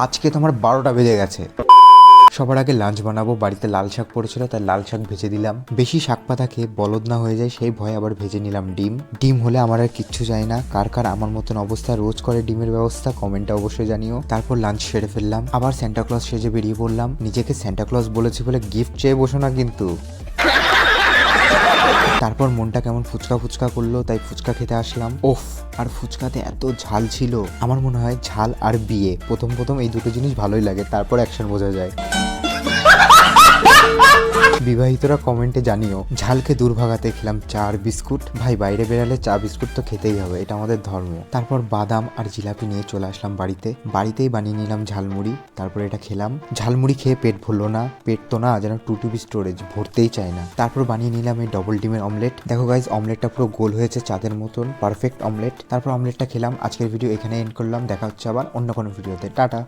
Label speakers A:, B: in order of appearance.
A: আজকে তোমার 12টা বেজে গেছে। সবার আগে লাঞ্চ বানাবো। বাড়িতে লাল শাক পড়েছিল, তাই লাল শাক ভেজে দিলাম। বেশি শাক পাতা খেয়ে বলদ না হয়ে যায় সেই ভয়ে আবার ভেজে নিলাম ডিম। ডিম হলে আমার আর কিচ্ছু চাই না। কার কার আমার মতন অবস্থা, রোজ করে ডিমের ব্যবস্থা, কমেন্টে অবশ্যই জানিও। তারপর লাঞ্চ সেরে ফেললাম, আবার স্যান্টা ক্লজ সেজে বেরিয়ে পড়লাম। নিজেকে স্যান্টা ক্লজ বলেছি বলে গিফট চেয়ে বসো না কিন্তু। তারপর মনটা কেমন ফুচকা ফুচকা করলো, তাই ফুচকা খেতে আসলাম। ওফ, আর ফুচকাতে এত ঝাল ছিল। আমার মনে হয় ঝাল আর বিয়ে প্রথম প্রথম এই দুটো জিনিস ভালোই লাগে, তারপর অ্যাকশন বোঝা যায়। বিবাহিতরা কমেন্টে জানিও। ঝালকে দূর ভাগাতে খেলাম চা আর বিস্কুট। ভাই, বাইরে বেরালে চা বিস্কুট তো খেতেই হবে, এটা আমাদের ধর্ম। তারপর বাদাম আর জিলাপি নিয়ে চলে আসলাম বাড়িতে। বাড়িতেই বানিয়ে নিলাম ঝালমুড়ি। তারপর এটা খেলাম। ঝালমুড়ি খেয়ে পেট ভরলো না। পেট তো না, যেন 2 TB স্টোরেজ, ভরতেই চায় না। তারপর বানিয়ে নিলাম এই ডবল ডিমের অমলেট। দেখো গাইজ, অমলেটটা পুরো গোল হয়েছে, চাঁদের মতন পারফেক্ট অমলেট। তারপর অমলেটটা খেলাম। আজকের ভিডিও এখানে এন্ড করলাম। দেখা হচ্ছে আবার অন্য কোনো ভিডিওতে। টাটা।